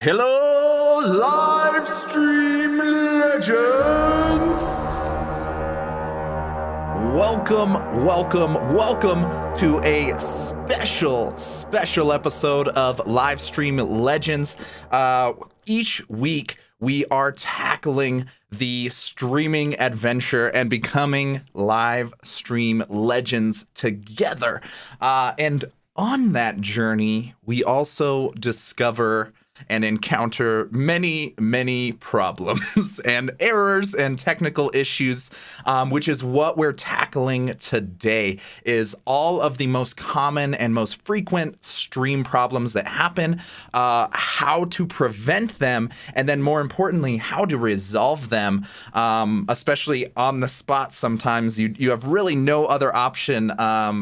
Hello, Livestream Legends! Welcome to a special episode of Livestream Legends. Each week, we are tackling the streaming adventure and becoming live stream legends together. And on that journey, we also discover and encounter many problems and errors and technical issues, which is what we're tackling today, is all of the most common and most frequent stream problems that happen, how to prevent them, and then more importantly, how to resolve them, especially on the spot. Sometimes you have really no other option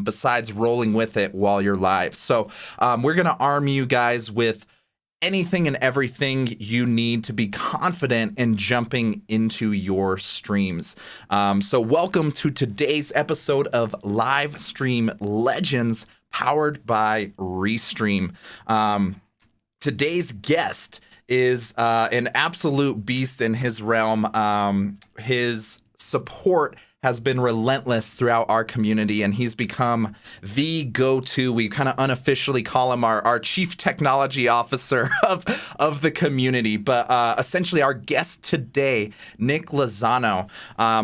besides rolling with it while you're live. So we're going to arm you guys with anything and everything you need to be confident in jumping into your streams. So welcome to today's episode of Livestream Legends, powered by Restream. Today's guest is an absolute beast in his realm. His support has been relentless throughout our community, and he's become the go-to. We kind of unofficially call him our chief technology officer of the community. But essentially, our guest today, Nick Lozano,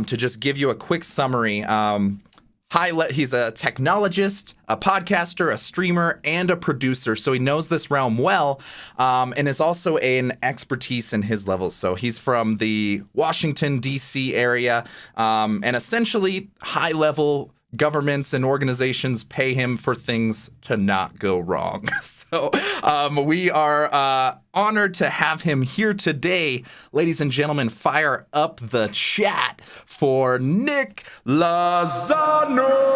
to just give you a quick summary. He's a technologist, a podcaster, a streamer, and a producer. So he knows this realm well, and is also an expertise in his levels. So he's from the Washington, D.C. area, and essentially high-level governments and organizations pay him for things to not go wrong. So we are honored to have him here today. Ladies and gentlemen, fire up the chat for Nick Lozano.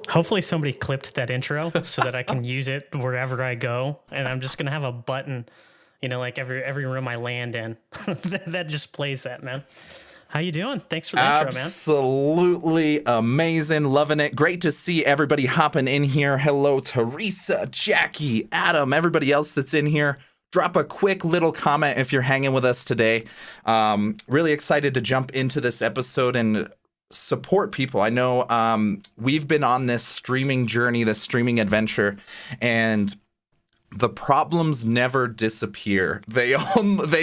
Hopefully somebody clipped that intro so that I can use it wherever I go. And I'm just going to have a button, like every room I land in that just plays that, man. How you doing? Thanks for the intro, man. Absolutely amazing. Loving it. Great to see everybody hopping in here. Hello, Teresa, Jackie, Adam, everybody else that's in here. Drop a quick little comment if you're hanging with us today. Really excited to jump into this episode and support people. I know we've been on this streaming journey, this streaming adventure, and the problems never disappear. They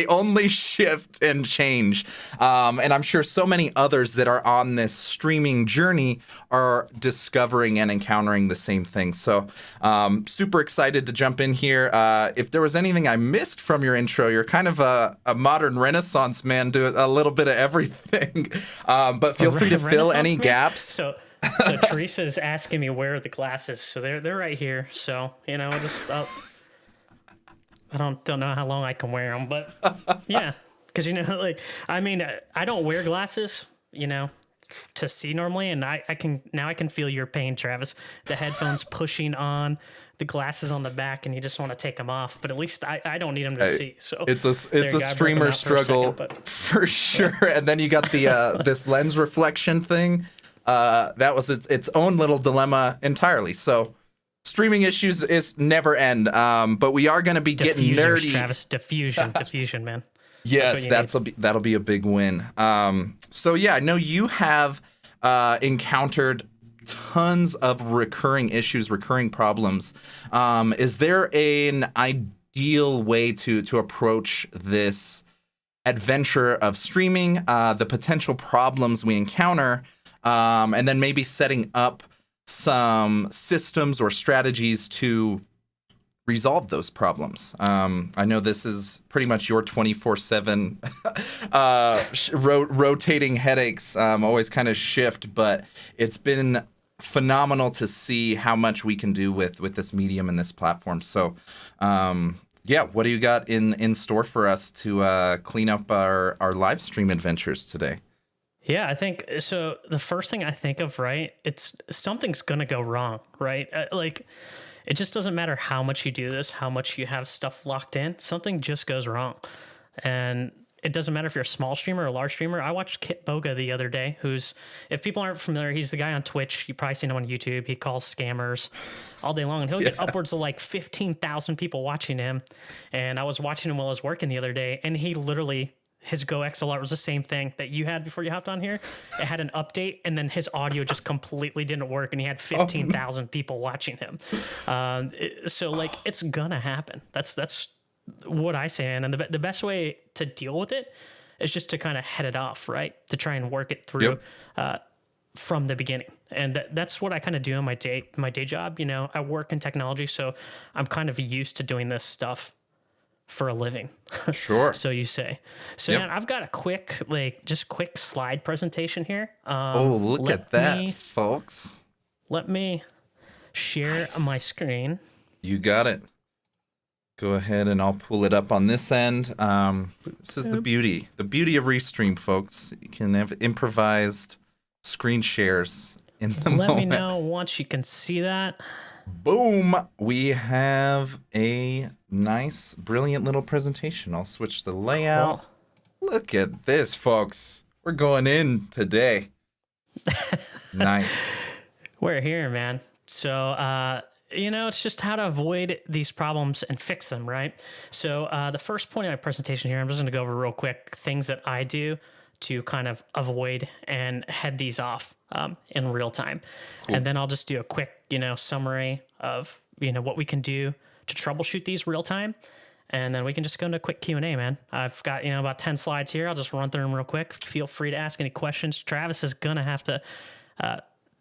only shift and change. And I'm sure so many others that are on this streaming journey are discovering and encountering the same thing. So super excited to jump in here. If there was anything I missed from your intro, you're kind of a modern Renaissance man, do a little bit of everything. But feel free to fill any gaps. So Teresa is asking me where are the glasses. So they're right here. So, I don't know how long I can wear them, but yeah, because I don't wear glasses, to see normally, and I can feel your pain, Travis. The headphones pushing on, the glasses on the back, and you just want to take them off. But at least I don't need them to see. So it's a streamer struggle for sure. Yeah. And then you got the this lens reflection thing. That was its own little dilemma entirely. So streaming issues never end, but we are going to be getting nerdy. Travis, diffusion, man. Yes, that'll be a big win. So yeah, I know you have encountered tons of recurring issues, recurring problems. Is there an ideal way to approach this adventure of streaming, the potential problems we encounter, and then maybe setting up some systems or strategies to resolve those problems? I know this is pretty much your 24/7 rotating headaches, always kind of shift, but it's been phenomenal to see how much we can do with this medium and this platform. So yeah, what do you got in store for us to clean up our live stream adventures today? Yeah, I think so. The first thing I think of, right? It's something's gonna go wrong, right? Like, it just doesn't matter how much you do this, how much you have stuff locked in. Something just goes wrong, and it doesn't matter if you're a small streamer or a large streamer. I watched Kit Boga the other day, who's, if people aren't familiar, he's the guy on Twitch. You probably seen him on YouTube. He calls scammers all day long, and he'll get upwards of like 15,000 people watching him. And I was watching him while I was working the other day, and he literally, his Go XLR was the same thing that you had before you hopped on here. It had an update, and then his audio just completely didn't work, and he had 15,000 people watching him. So like, it's gonna happen. That's what I say. And the best way to deal with it is just to kind of head it off, right? To try and work it through from the beginning. And that's what I kind of do in my day job. You know, I work in technology, so I'm kind of used to doing this stuff for a living. Sure. So you say. So man, I've got a quick slide presentation here. Look at that, folks. Let me share my screen. You got it. Go ahead and I'll pull it up on this end. This is the beauty of Restream, folks. You can have improvised screen shares in the moment. Let me know once you can see that. Boom. We have a nice, brilliant little presentation. I'll switch the layout. Cool. Look at this, folks. We're going in today. Nice. We're here, man. So, you know, it's just how to avoid these problems and fix them, right? So the first point of my presentation here, I'm just going to go over real quick things that I do to kind of avoid and head these off in real time. Cool. And then I'll just do a quick, you know, summary of, you know, what we can do to troubleshoot these real time. And then we can just go into a quick Q&A, man. I've got, you know, about 10 slides here. I'll just run through them real quick. Feel free to ask any questions. Travis is going to have to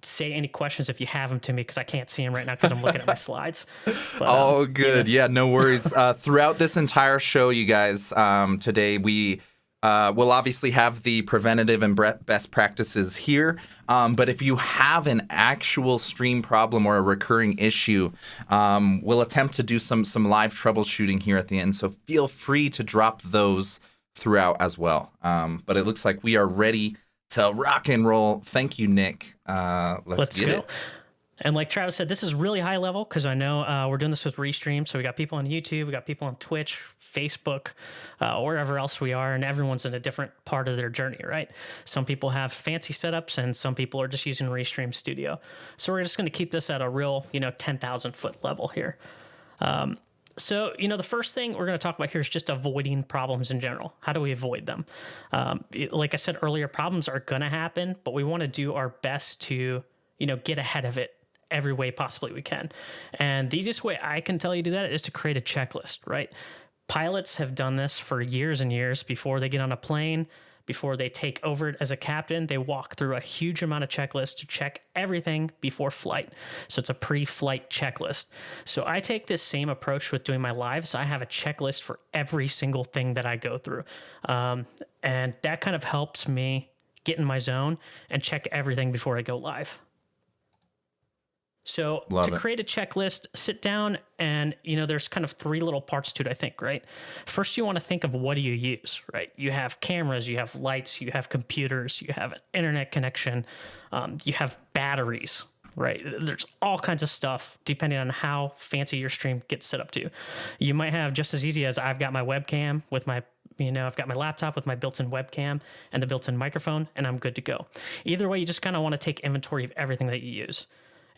say any questions if you have them to me, because I can't see them right now because I'm looking at my slides. But, oh, good. Yeah, no worries. Throughout this entire show, you guys, today we will obviously have the preventative and best practices here. But if you have an actual stream problem or a recurring issue, we'll attempt to do some live troubleshooting here at the end. So feel free to drop those throughout as well. But it looks like we are ready to rock and roll. Thank you, Nick. Let's get it. And like Travis said, this is really high level because I know we're doing this with Restream. So we got people on YouTube, we got people on Twitch, Facebook, wherever else we are, and everyone's in a different part of their journey, right? Some people have fancy setups, and some people are just using Restream Studio. So we're just going to keep this at a real, you know, 10,000 foot level here. So, you know, the first thing we're going to talk about here is just avoiding problems in general. How do we avoid them? Like I said earlier, problems are going to happen, but we want to do our best to, you know, get ahead of it every way possibly we can. And the easiest way I can tell you to do that is to create a checklist, right? Pilots have done this for years and years before they get on a plane. Before they take over as a captain, they walk through a huge amount of checklists to check everything before flight. So it's a pre-flight checklist. So I take this same approach with doing my lives. I have a checklist for every single thing that I go through. And that kind of helps me get in my zone and check everything before I go live. So create a checklist, sit down, and, you know, there's kind of three little parts to it, I think, right? First, you want to think of what do you use, right? You have cameras, you have lights, you have computers, you have an internet connection, you have batteries, right? There's all kinds of stuff depending on how fancy your stream gets set up to. You might have just as easy as I've got my webcam with my, you know, I've got my laptop with my built-in webcam and the built-in microphone, and I'm good to go. Either way, you just kind of want to take inventory of everything that you use.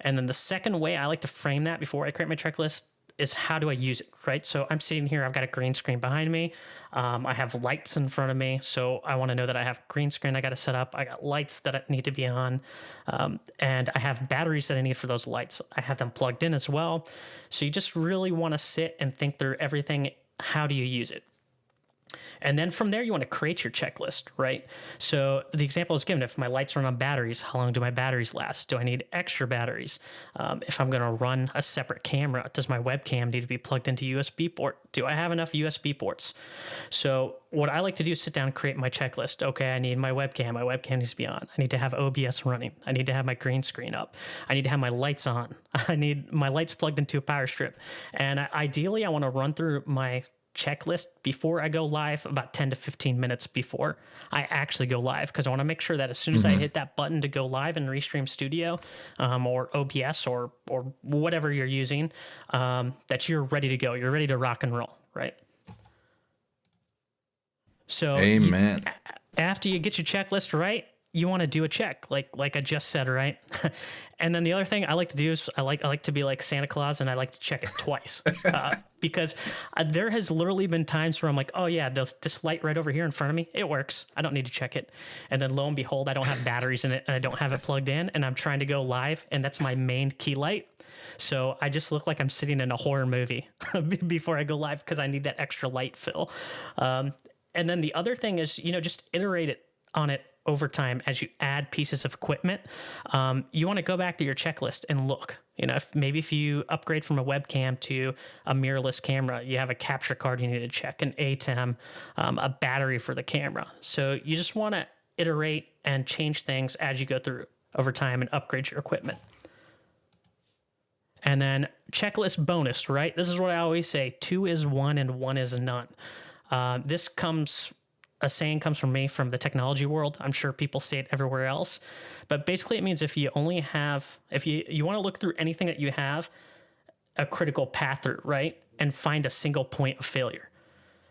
And then the second way I like to frame that before I create my checklist is how do I use it, right? So I'm sitting here, I've got a green screen behind me. I have lights in front of me. So I want to know that I have green screen I got to set up. I got lights that need to be on. And I have batteries that I need for those lights. I have them plugged in as well. So you just really want to sit and think through everything. How do you use it? And then from there, you want to create your checklist, right? So the example is given, if my lights run on batteries, how long do my batteries last? Do I need extra batteries? If I'm going to run a separate camera, does my webcam need to be plugged into USB port? Do I have enough USB ports? So what I like to do is sit down and create my checklist. Okay, I need my webcam. My webcam needs to be on. I need to have OBS running. I need to have my green screen up. I need to have my lights on. I need my lights plugged into a power strip. And ideally, I want to run through my checklist before I go live, about 10 to 15 minutes before I actually go live, because I want to make sure that as soon as I hit that button to go live in Restream Studio or OBS or whatever you're using, that you're ready to go. You're ready to rock and roll, right? So Amen. After you get your checklist right, you want to do a check, like I just said, right? And then the other thing I like to do is I like to be like Santa Claus, and I like to check it twice, because there has literally been times where I'm like, oh yeah, this light right over here in front of me, it works. I don't need to check it. And then lo and behold, I don't have batteries in it, and I don't have it plugged in, and I'm trying to go live, and that's my main key light. So I just look like I'm sitting in a horror movie before I go live, because I need that extra light fill. And then the other thing is, just iterate on it over time as you add pieces of equipment. You want to go back to your checklist and look. If you upgrade from a webcam to a mirrorless camera, you have a capture card you need to check, an ATEM, a battery for the camera. So you just want to iterate and change things as you go through over time and upgrade your equipment. And then checklist bonus, right? This is what I always say: 2 is 1 and 1 is none. A saying comes from me from the technology world. I'm sure people say it everywhere else, but basically it means if you want to look through anything that you have a critical path through, right? And find a single point of failure.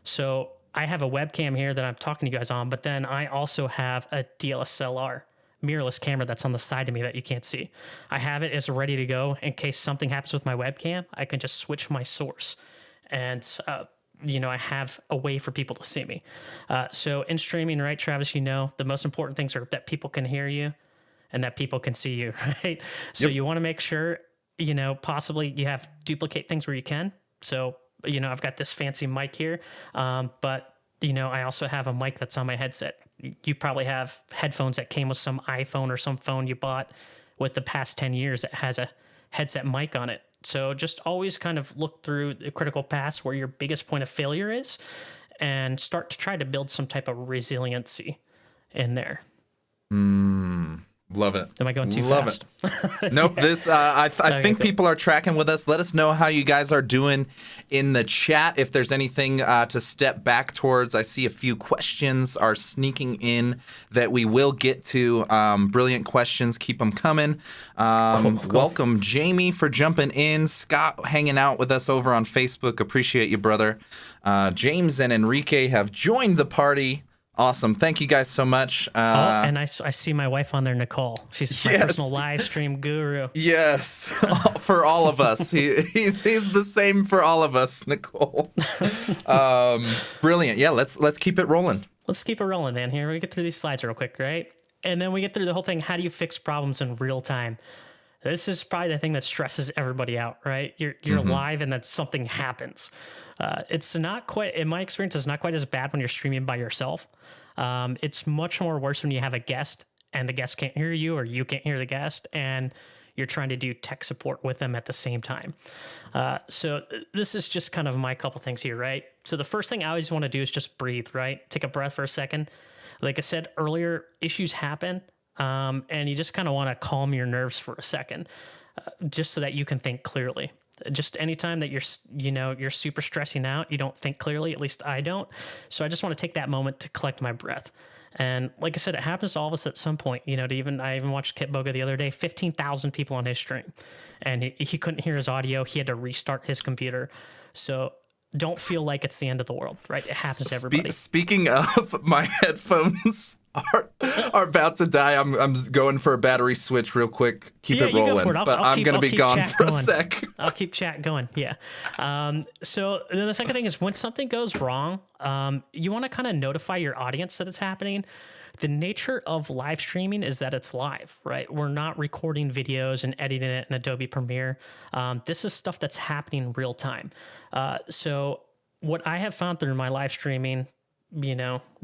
So I have a webcam here that I'm talking to you guys on, but then I also have a DSLR mirrorless camera that's on the side of me that you can't see. I have it as ready to go in case something happens with my webcam. I can just switch my source, and I have a way for people to see me. So in streaming, right, Travis, the most important things are that people can hear you and that people can see you, right? So you want to make sure, possibly you have duplicate things where you can. So, I've got this fancy mic here, but, I also have a mic that's on my headset. You probably have headphones that came with some iPhone or some phone you bought with the past 10 years that has a headset mic on it. So just always kind of look through the critical paths where your biggest point of failure is, and start to try to build some type of resiliency in there. Love it. Am I going too fast? It. Nope. I think people are tracking with us. Let us know how you guys are doing in the chat. If there's anything to step back towards, I see a few questions are sneaking in that we will get to. Brilliant questions. Keep them coming. Cool. Welcome, Jamie, for jumping in. Scott hanging out with us over on Facebook. Appreciate you, brother. James and Enrique have joined the party. Awesome. Thank you guys so much. And I see my wife on there, Nicole. She's my personal live stream guru. Yes. For all of us. He's the same for all of us, Nicole. Brilliant. Yeah, let's keep it rolling. Let's keep it rolling, man. Here, we get through these slides real quick, right? And then we get through the whole thing. How do you fix problems in real time? This is probably the thing that stresses everybody out, right? You're live and then something happens. It's not quite, in my experience, it's not quite as bad when you're streaming by yourself. It's much more worse when you have a guest and the guest can't hear you, or you can't hear the guest, and you're trying to do tech support with them at the same time. So this is just kind of my couple things here, right? So the first thing I always want to do is just breathe, right? Take a breath for a second. Like I said earlier, issues happen, and you just kind of want to calm your nerves for a second, just so that you can think clearly. Just anytime that you're super stressing out, you don't think clearly. At least I don't. So I just want to take that moment to collect my breath. And like I said, it happens to all of us at some point. I even watched Kit Boga the other day. 15,000 people on his stream, and he couldn't hear his audio. He had to restart his computer. So don't feel like it's the end of the world, right? It happens to everybody. Speaking of my headphones, are about to die. I'm going for a battery switch real quick. Keep it you rolling. go for it. But I'm going to be gone chat for going. a sec. I'll keep chat going. Yeah. So then the second thing is when something goes wrong, you want to kind of notify your audience that it's happening. The nature of live streaming is that it's live, right? We're not recording videos and editing it in Adobe Premiere. This is stuff that's happening real time. So what I have found through my live streaming,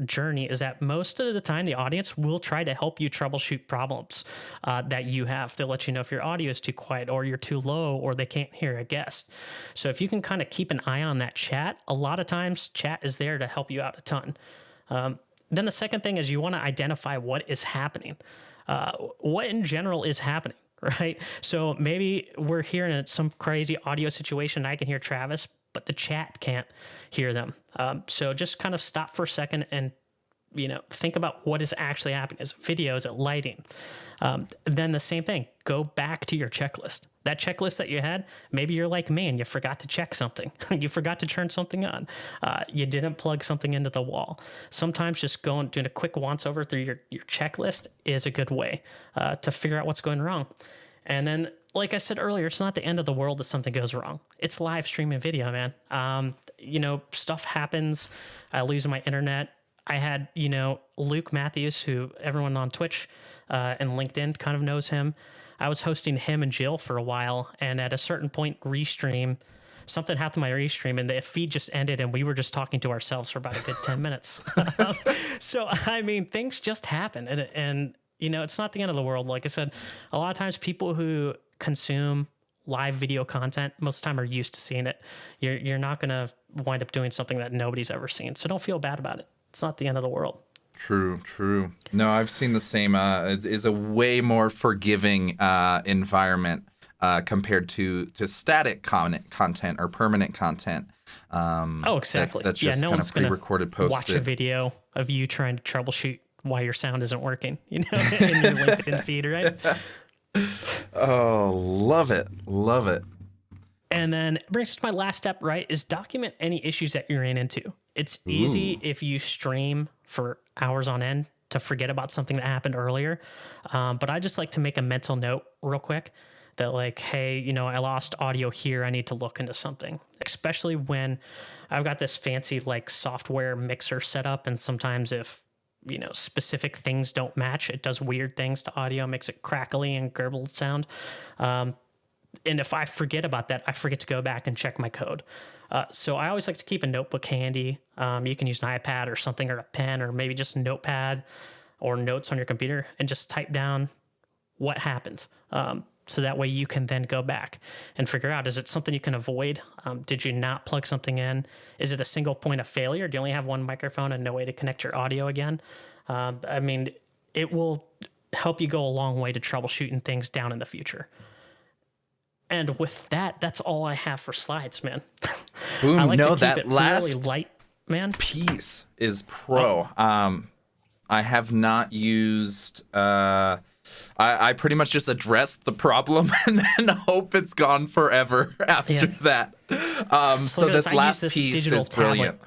journey is that most of the time the audience will try to help you troubleshoot problems that you have. They'll let you know if your audio is too quiet or you're too low or they can't hear a guest. So if you can kind of keep an eye on that chat, a lot of times chat is there to help you out a ton. Then the second thing is you want to identify what is happening. What in general is happening, right? So maybe we're hearing some crazy audio situation. I can hear Travis, but the chat can't hear them. So just kind of stop for a second and, think about what is actually happening. Is it video? Is it lighting? Then the same thing, go back to your checklist. That checklist that you had, maybe you're like me and you forgot to check something. You forgot to turn something on. You didn't plug something into the wall. Sometimes just doing a quick once over through your checklist is a good way to figure out what's going wrong. And then, like I said earlier, it's not the end of the world if something goes wrong. It's live streaming video, man. Stuff happens. I lose my internet. I had, Luke Matthews, who everyone on Twitch and LinkedIn kind of knows him. I was hosting him and Jill for a while, and at a certain point, something happened to my restream, and the feed just ended, and we were just talking to ourselves for about a good 10 minutes. So, things just happen, and it's not the end of the world. Like I said, a lot of times people who consume live video content most of the time are used to seeing it. You're not going to wind up doing something that nobody's ever seen, so don't feel bad about it. It's not the end of the world. True. No, I've seen the same. It is a way more forgiving environment compared to static content or permanent content. Exactly. That's just no kind one's of pre-recorded, posted. Watch a video of you trying to troubleshoot why your sound isn't working, in your LinkedIn feed, right? Oh, love it. And then it brings us to my last step, right, is document any issues that you ran into. It's easy if you stream for hours on end to forget about something that happened earlier. But I just like to make a mental note real quick that like, hey, I lost audio here. I need to look into something, especially when I've got this fancy like software mixer set up. And sometimes if, specific things don't match, it does weird things to audio, makes it crackly and gurgled sound. And if I forget about that, I forget to go back and check my code. So I always like to keep a notebook handy. You can use an iPad or something, or a pen, or maybe just a notepad or notes on your computer and just type down what happened. So that way you can then go back and figure out, is it something you can avoid? Did you not plug something in? Is it a single point of failure? Do you only have one microphone and no way to connect your audio again? It will help you go a long way to troubleshooting things down in the future. And with that, that's all I have for slides, man. Boom. I like to keep that it last really light, man. piece is pro. I have not used... I pretty much just addressed the problem and then hope it's gone forever after that. So this last piece is brilliant.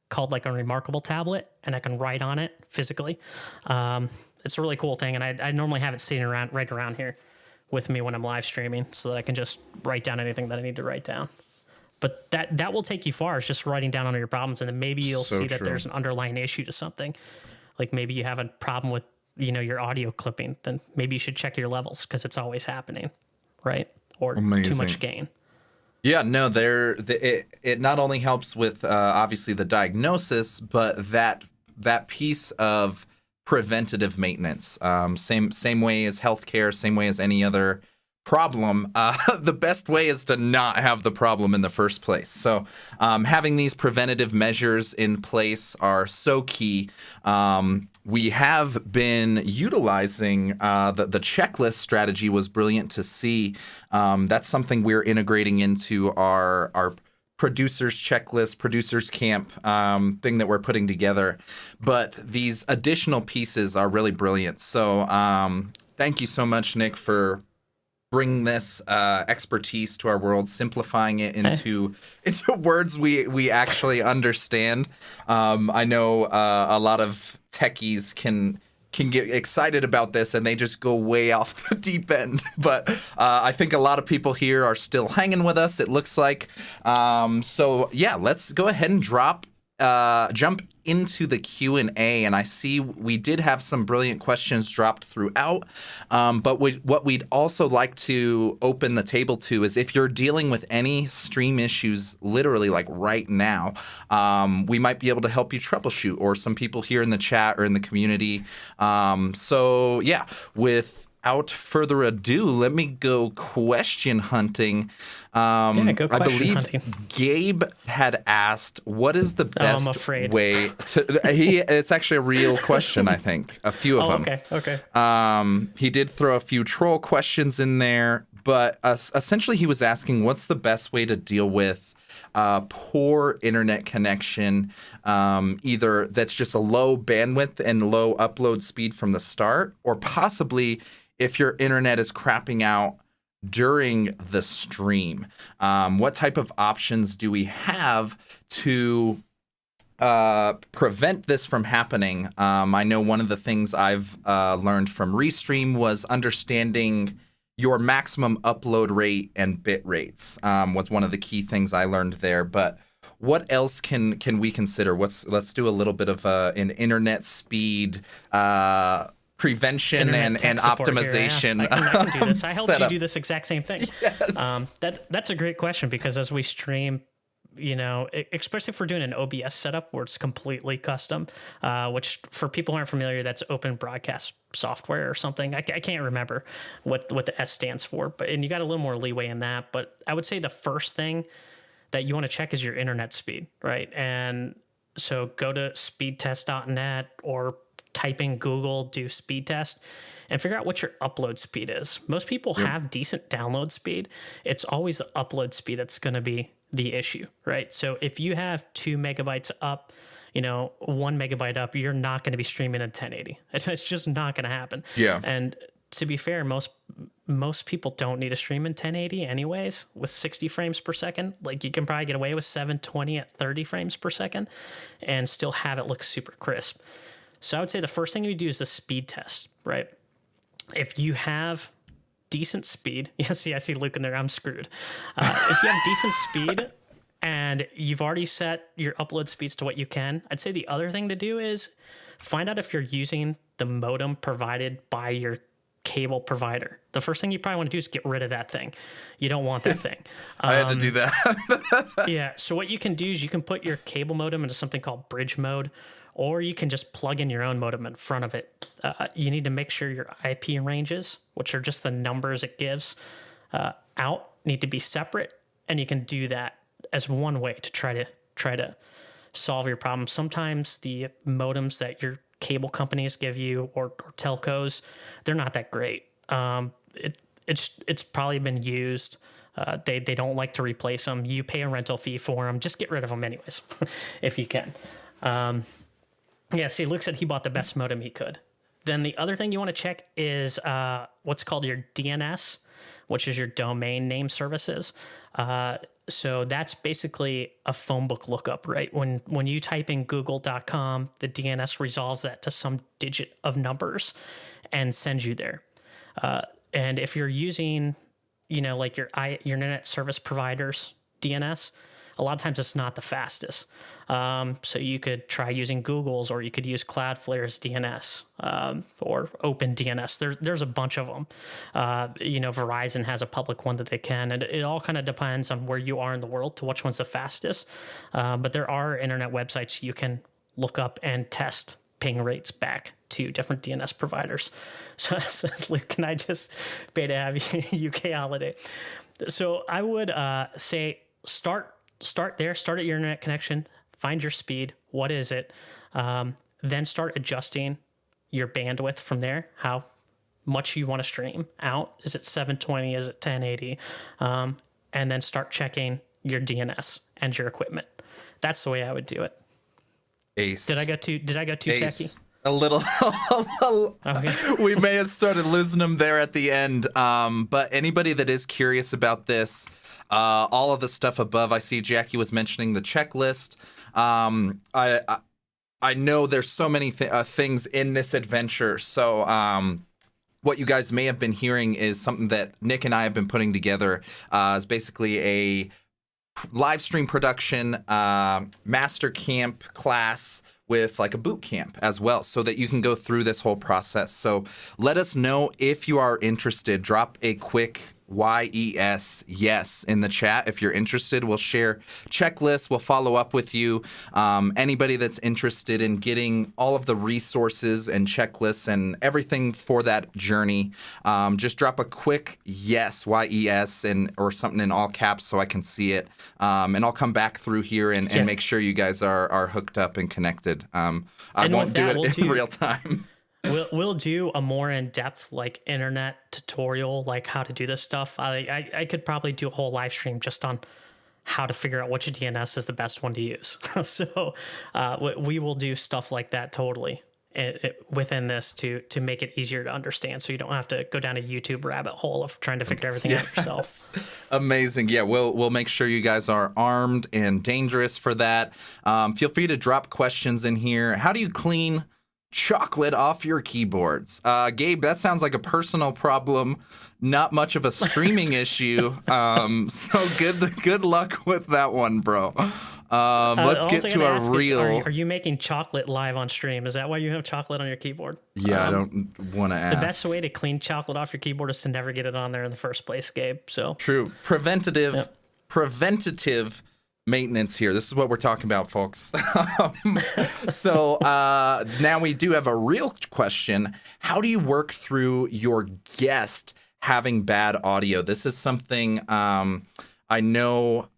Called like a Remarkable tablet, and I can write on it physically. It's a really cool thing, and I normally have it sitting right around here with me when I'm live streaming, so that I can just write down anything that I need to write down. But that will take you far. It's just writing down all your problems, and then maybe you'll see that there's an underlying issue to something. Like maybe you have a problem with your audio clipping, then maybe you should check your levels because it's always happening, right? Or too much gain. Yeah, no, it not only helps with obviously the diagnosis, but that piece of preventative maintenance. Same way as healthcare, same way as any other problem. The best way is to not have the problem in the first place. So having these preventative measures in place are so key. We have been utilizing the checklist strategy. Was brilliant to see. That's something we're integrating into our producers checklist, producers camp thing that we're putting together. But these additional pieces are really brilliant. So thank you so much, Nick, for bringing this expertise to our world, simplifying it into words we actually understand. I know a lot of techies can can get excited about this and they just go way off the deep end. But I think a lot of people here are still hanging with us, it looks like. So yeah, let's go ahead and jump into the Q&A, and I see we did have some brilliant questions dropped throughout, but what we'd also like to open the table to is if you're dealing with any stream issues literally like right now, we might be able to help you troubleshoot, or some people here in the chat or in the community. So yeah, without further ado, let me go question hunting. Go question I believe hunting. Gabe had asked, what is the best I'm afraid. way to... It's actually a real question, I think. A few of them. Okay. He did throw a few troll questions in there, but essentially he was asking, what's the best way to deal with poor internet connection, either that's just a low bandwidth and low upload speed from the start, or possibly if your internet is crapping out during the stream. What type of options do we have to prevent this from happening? I know one of the things I've learned from Restream was understanding your maximum upload rate and bit rates was one of the key things I learned there. But what else can we consider? Let's do a little bit of an internet speed prevention and optimization. I can do this. I helped setup. you do this exact same thing. Yes. That's a great question, because as we stream, especially if we're doing an OBS setup where it's completely custom, which for people who aren't familiar, that's open broadcast software or something. I can't remember what the S stands for, and you got a little more leeway in that. But I would say the first thing that you want to check is your internet speed, right? And so go to speedtest.net or type in Google, do speed test, and figure out what your upload speed is. Most people have decent download speed. It's always the upload speed that's going to be the issue, right? So if you have 2 megabytes up, 1 megabyte up, you're not going to be streaming in 1080. It's just not going to happen. Yeah. And to be fair, most people don't need to stream in 1080 anyways with 60 frames per second. Like, you can probably get away with 720 at 30 frames per second and still have it look super crisp. So I would say the first thing you do is the speed test, right? If you have decent speed, I see Luke in there, I'm screwed. If you have decent speed and you've already set your upload speeds to what you can, I'd say the other thing to do is find out if you're using the modem provided by your cable provider. The first thing you probably want to do is get rid of that thing. You don't want that thing. I had to do that. Yeah. So what you can do is you can put your cable modem into something called bridge mode, or you can just plug in your own modem in front of it. You need to make sure your IP ranges, which are just the numbers it gives out, need to be separate. And you can do that as one way to try to solve your problem. Sometimes the modems that your cable companies give you or telcos, they're not that great. It's probably been used. They don't like to replace them. You pay a rental fee for them. Just get rid of them anyways, if you can. Yeah, see, Luke said he bought the best modem he could. Then the other thing you want to check is what's called your DNS, which is your domain name services. So that's basically a phone book lookup, right? When you type in google.com, the DNS resolves that to some digit of numbers and sends you there. And if you're using, like your internet service provider's DNS, a lot of times it's not the fastest. So you could try using Google's, or you could use Cloudflare's DNS, or OpenDNS. There's a bunch of them. Verizon has a public one that they can, and it all kind of depends on where you are in the world to which one's the fastest. But there are internet websites you can look up and test ping rates back to different DNS providers. So Luke, can I just pay to have you UK holiday? So I would say start there, start at your internet connection, find your speed. What is it? Then start adjusting your bandwidth from there, how much you want to stream out. Is it 720? Is it 1080? And then start checking your DNS and your equipment. That's the way I would do it. Ace. Did I go too Ace. techy? A little. Okay. We may have started losing them there at the end. But anybody that is curious about this, all of the stuff above, I see Jackie was mentioning the checklist. I know there's so many things in this adventure. So what you guys may have been hearing is something that Nick and I have been putting together. Is basically a live stream production master camp class with like a boot camp as well, so that you can go through this whole process. So let us know if you are interested. Drop a quick yes in the chat if you're interested. We'll share checklists. We'll follow up with you. Anybody that's interested in getting all of the resources and checklists and everything for that journey, just drop a quick yes, and or something in all caps so I can see it. And I'll come back through here and make sure you guys are hooked up and connected. I won't do it in real time. We'll do a more in-depth like internet tutorial, like how to do this stuff. I could probably do a whole live stream just on how to figure out which DNS is the best one to use. So we will do stuff like that totally within this to make it easier to understand, so you don't have to go down a YouTube rabbit hole of trying to figure everything out yourself. Amazing. Yeah, we'll make sure you guys are armed and dangerous for that. Feel free to drop questions in here. How do you clean chocolate off your keyboards? Gabe, that sounds like a personal problem, not much of a streaming issue. So good luck with that one, bro. Let's get to a real. Are you making chocolate live on stream? Is that why you have chocolate on your keyboard? Yeah, I don't want to ask. The best way to clean chocolate off your keyboard is to never get it on there in the first place, Gabe. So true. Preventative maintenance here. This is what we're talking about, folks. So now we do have a real question. How do you work through your guest having bad audio? This is something I know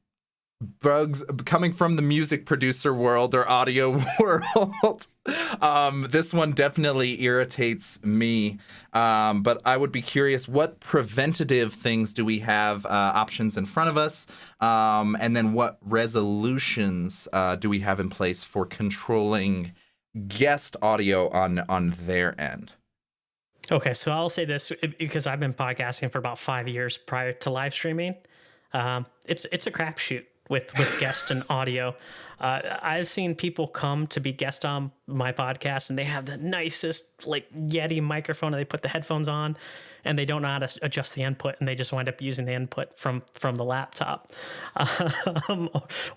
bugs coming from the music producer world or audio world. This one definitely irritates me. But I would be curious, what preventative things do we have options in front of us? And then what resolutions do we have in place for controlling guest audio on their end? Okay, so I'll say this because I've been podcasting for about 5 years prior to live streaming. It's a crapshoot with guests and audio. I've seen people come to be guests on my podcast and they have the nicest like Yeti microphone and they put the headphones on and they don't know how to adjust the input and they just wind up using the input from the laptop.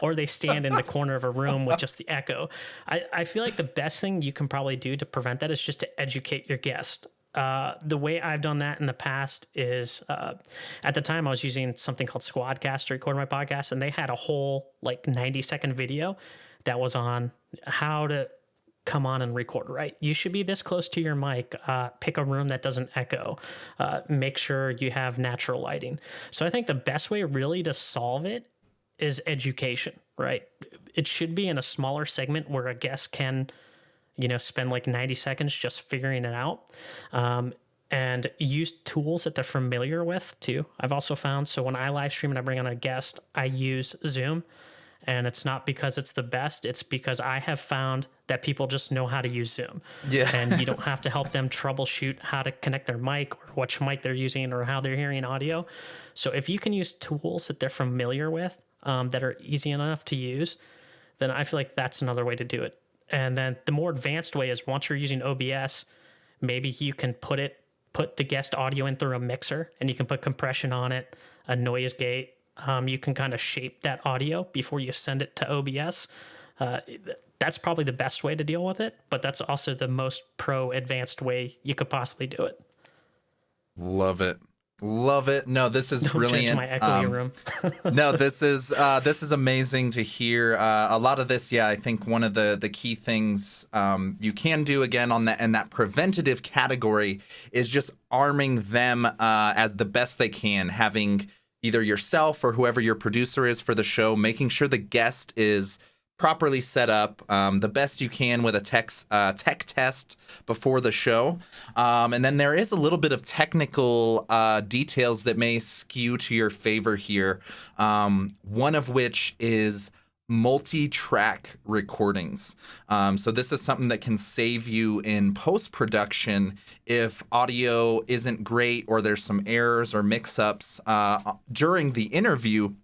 Or they stand in the corner of a room with just the echo. I feel like the best thing you can probably do to prevent that is just to educate your guest. The way I've done that in the past is at the time I was using something called Squadcast to record my podcast, and they had a whole like 90-second video that was on how to come on and record right. You should be this close to your mic. Pick a room that doesn't echo. Make sure you have natural lighting. So I think the best way really to solve it is education, right? It should be in a smaller segment where a guest can spend like 90 seconds just figuring it out, and use tools that they're familiar with too. I've also found, so when I live stream and I bring on a guest, I use Zoom, and it's not because it's the best, it's because I have found that people just know how to use Zoom. Yeah. And you don't have to help them troubleshoot how to connect their mic or which mic they're using or how they're hearing audio. So if you can use tools that they're familiar with, that are easy enough to use, then I feel like that's another way to do it. And then the more advanced way is once you're using OBS, maybe you can put the guest audio in through a mixer and you can put compression on it, a noise gate. You can kind of shape that audio before you send it to OBS. That's probably the best way to deal with it, but that's also the most advanced way you could possibly do it. Love it. Love it. No, this is brilliant. Don't judge my echoey room. No, this is amazing to hear. A lot of this, I think one of the key things you can do again on that and that preventative category is just arming them as the best they can, having either yourself or whoever your producer is for the show, making sure the guest is properly set up the best you can with a tech test before the show. And then there is a little bit of technical details that may skew to your favor here. One of which is multi-track recordings. So this is something that can save you in post-production if audio isn't great or there's some errors or mix-ups during the interview.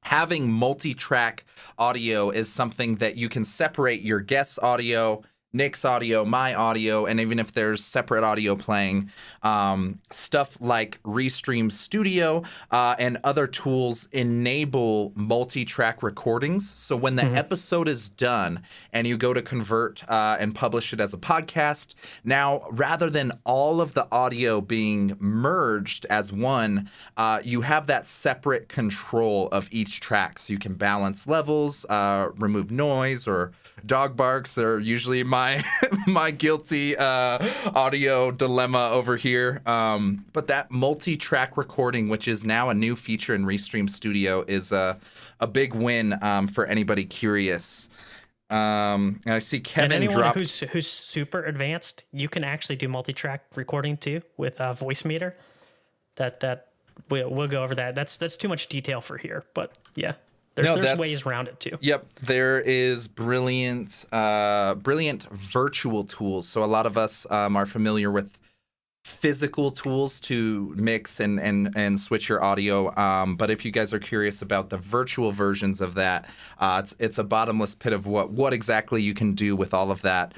having multi-track audio is something that you can separate your guest's audio, Nick's audio, my audio, and even if there's separate audio playing, stuff like Restream Studio and other tools enable multi-track recordings. So when the episode is done and you go to convert and publish it as a podcast, now rather than all of the audio being merged as one, you have that separate control of each track. So you can balance levels, remove noise, or dog barks are usually my guilty audio dilemma over here. But that multi-track recording, which is now a new feature in Restream Studio, is a big win for anybody curious. And I see Kevin and anyone dropped. who's super advanced, you can actually do multi-track recording too with Voice Meter. That we'll go over that. That's too much detail for here, but yeah. There's ways around it too. Yep, there is brilliant virtual tools. So a lot of us are familiar with physical tools to mix and switch your audio. But if you guys are curious about the virtual versions of that, it's a bottomless pit of what exactly you can do with all of that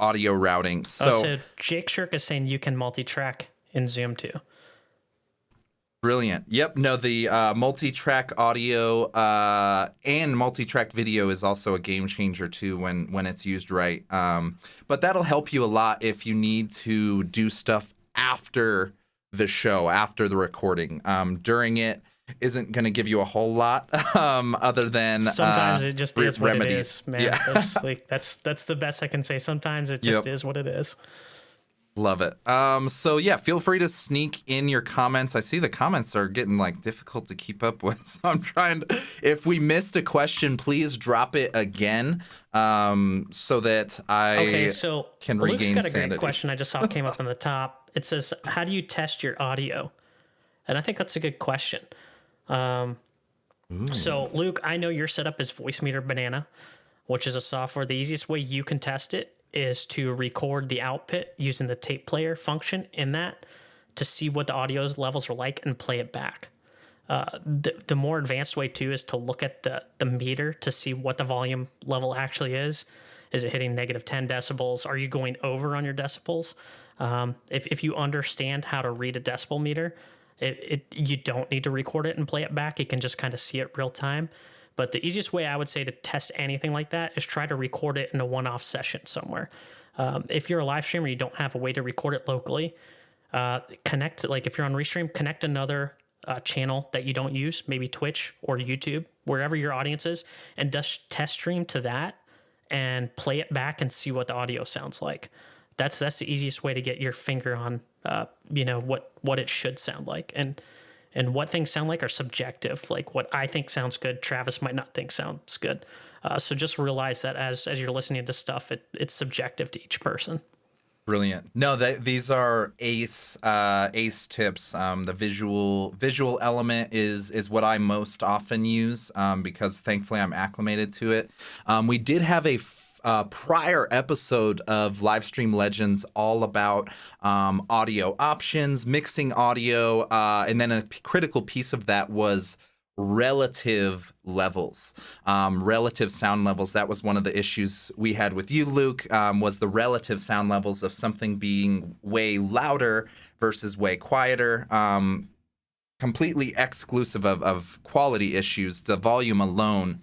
audio routing. So Jake Shirk is saying you can multi-track in Zoom too. Brilliant. Yep. No, the multi-track audio and multi-track video is also a game changer too when it's used right. But that'll help you a lot if you need to do stuff after the show, after the recording. During it isn't going to give you a whole lot other than sometimes it just is what remedies. It is, man. Yeah. That's the best I can say. Sometimes it just is what it is. Love it. So yeah, feel free to sneak in your comments. I see the comments are getting difficult to keep up with. So I'm trying to, if we missed a question, please drop it again, so that I can regain Luke's got a sanity. great question I just saw came up on the top. It says, how do you test your audio? And I think that's a good question. So Luke, I know your setup is Voice Meter Banana, which is a software. The easiest way you can test it is to record the output using the tape player function in that to see what the audio levels are like and play it back. The more advanced way too is to look at the meter to see what the volume level actually is. Is it hitting negative 10 decibels? Are you going over on your decibels? If you understand how to read a decibel meter, you don't need to record it and play it back. You can just kind of see it real time. But the easiest way I would say to test anything like that is try to record it in a one-off session somewhere. If you're a live streamer, you don't have a way to record it locally. Connect, if you're on Restream, connect another channel that you don't use, maybe Twitch or YouTube, wherever your audience is, and just test stream to that and play it back and see what the audio sounds like. That's the easiest way to get your finger on, what it should sound like. And what things sound like are subjective. Like what I think sounds good, Travis might not think sounds good. So just realize that as you're listening to stuff, it's subjective to each person. Brilliant. No, these are ace tips. The visual element is what I most often use because thankfully I'm acclimated to it. We did have a prior episode of Livestream Legends all about audio options, mixing audio, and then a critical piece of that was relative levels, relative sound levels. That was one of the issues we had with you, Luke, was the relative sound levels of something being way louder versus way quieter. Completely exclusive of quality issues, the volume alone,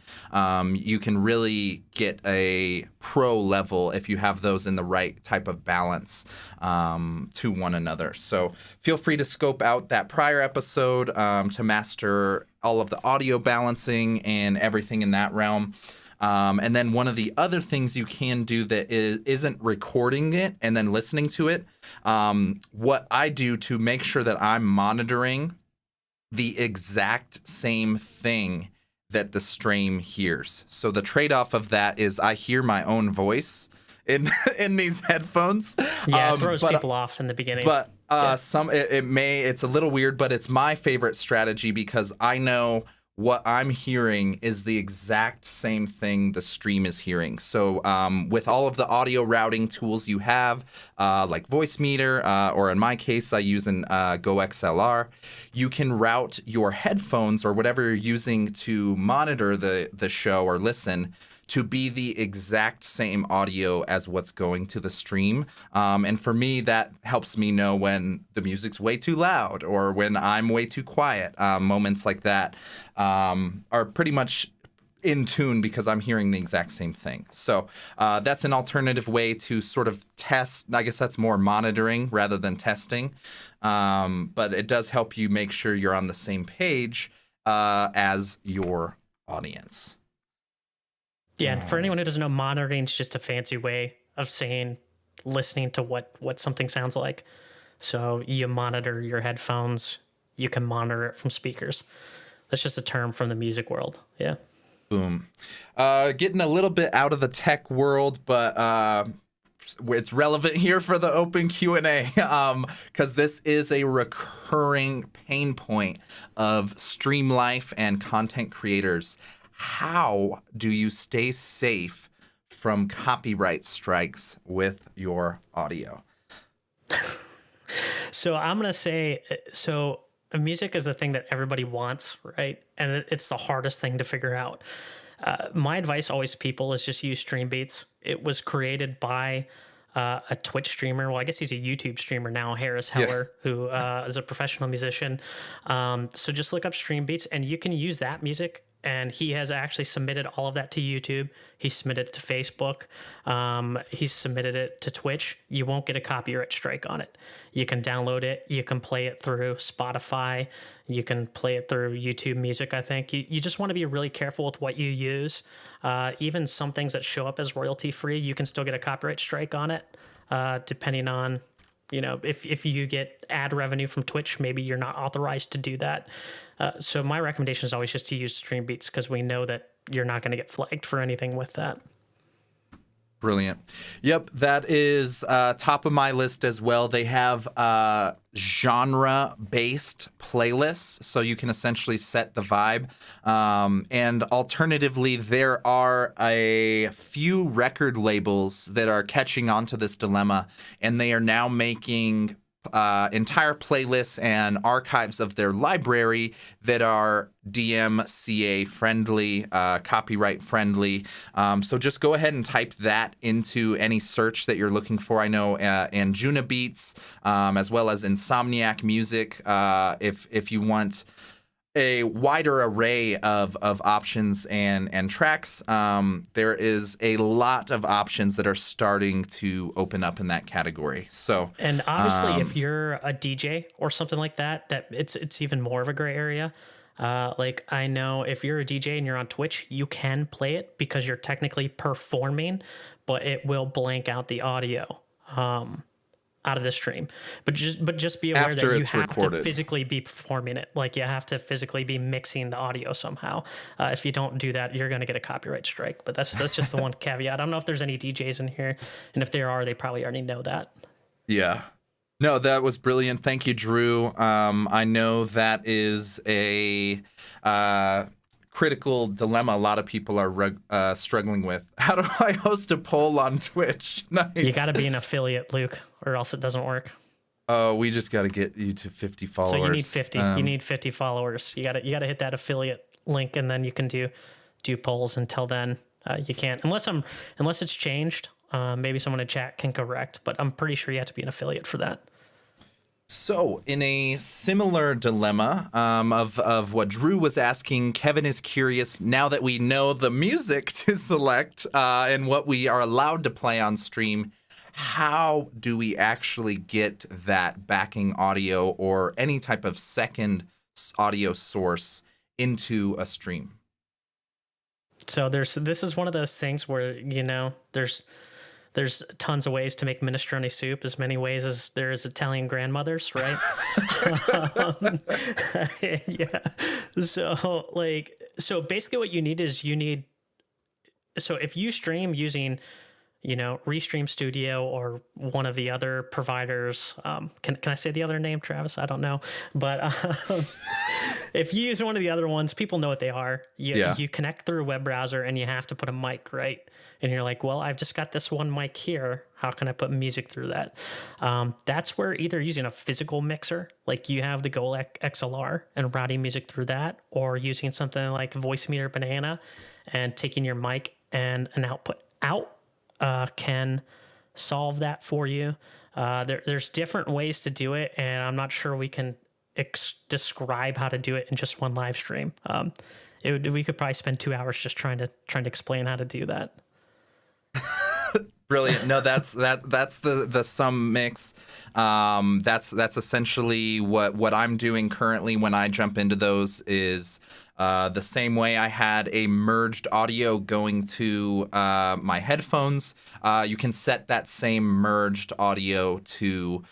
you can really get a pro level if you have those in the right type of balance to one another. So feel free to scope out that prior episode to master all of the audio balancing and everything in that realm. And then one of the other things you can do that isn't recording it and then listening to it, what I do to make sure that I'm monitoring the exact same thing that the stream hears. So the trade-off of that is I hear my own voice in these headphones. Yeah, it throws people off in the beginning. But it's a little weird, but it's my favorite strategy because I know what I'm hearing is the exact same thing the stream is hearing. So with all of the audio routing tools you have, like Voicemeeter, or in my case, I use an Go XLR, you can route your headphones or whatever you're using to monitor the show or listen to be the exact same audio as what's going to the stream. And for me, that helps me know when the music's way too loud or when I'm way too quiet. Moments like that are pretty much in tune because I'm hearing the exact same thing. So that's an alternative way to sort of test. I guess that's more monitoring rather than testing. But it does help you make sure you're on the same page as your audience. Yeah, and for anyone who doesn't know, monitoring is just a fancy way of saying listening to what something sounds like. So you monitor your headphones, you can monitor it from speakers. That's just a term from the music world. Yeah. Boom. Getting a little bit out of the tech world, but it's relevant here for the open Q&A because this is a recurring pain point of stream life and content creators. How do you stay safe from copyright strikes with your audio? So I'm going to say, so music is the thing that everybody wants, right? And it's the hardest thing to figure out. My advice always to people is just use Stream Beats. It was created by a Twitch streamer. Well, I guess he's a YouTube streamer now, Harris Heller, who is a professional musician. So just look up Stream Beats and you can use that music. And he has actually submitted all of that to YouTube. He submitted it to Facebook. He's submitted it to Twitch. You won't get a copyright strike on it. You can download it. You can play it through Spotify. You can play it through YouTube Music, I think. You just want to be really careful with what you use. Even some things that show up as royalty free, you can still get a copyright strike on it, depending on, you know, if you get ad revenue from Twitch, maybe you're not authorized to do that. So my recommendation is always just to use Stream Beats because we know that you're not going to get flagged for anything with that. Brilliant. Yep, that is top of my list as well. They have genre-based playlists, so you can essentially set the vibe. And alternatively, there are a few record labels that are catching on to this dilemma, and they are now making entire playlists and archives of their library that are DMCA friendly, copyright friendly. So just go ahead and type that into any search that you're looking for. I know Anjuna Beats, as well as Insomniac Music, if you want a wider array of options and tracks. There is a lot of options that are starting to open up in that category. So, and obviously, if you're a DJ or something like that, it's even more of a gray area. Like I know if you're a DJ and you're on Twitch, you can play it because you're technically performing, but it will blank out the audio. Out of the stream, but just be aware After that you it's have recorded. to physically be performing it. Like you have to physically be mixing the audio somehow. If you don't do that, you're going to get a copyright strike. But that's just the one caveat. I don't know if there's any DJs in here, and if there are, they probably already know that. Yeah. No, that was brilliant. Thank you, Drew. I know that is a critical dilemma a lot of people are struggling with. How do I host a poll on Twitch? Nice. You got to be an affiliate, Luke, or else it doesn't work. Oh, we just got to get you to 50 followers. So you need 50. You need 50 followers. You got to hit that affiliate link, and then you can do polls. Until then, you can't unless it's changed. Maybe someone in chat can correct, but I'm pretty sure you have to be an affiliate for that. So, in a similar dilemma of what Drew was asking, Kevin is curious, now that we know the music to select and what we are allowed to play on stream, how do we actually get that backing audio or any type of second audio source into a stream? So this is one of those things where, you know, there's tons of ways to make minestrone soup, as many ways as there is Italian grandmothers, right? Yeah. So basically what you need is so if you stream using, you know, Restream Studio or one of the other providers, can I say the other name, Travis? I don't know, but if you use one of the other ones, people know what they are. Yeah. You connect through a web browser and you have to put a mic, right? And you're like, well, I've just got this one mic here. How can I put music through that? That's where either using a physical mixer, like you have the Goal XLR and routing music through that, or using something like Voicemeeter Banana and taking your mic and an output out can solve that for you. There's different ways to do it, and I'm not sure we can describe how to do it in just one live stream. We could probably spend 2 hours just trying to explain how to do that. Brilliant. No, that's the sum mix. That's essentially what I'm doing currently when I jump into those is the same way I had a merged audio going to my headphones. You can set that same merged audio to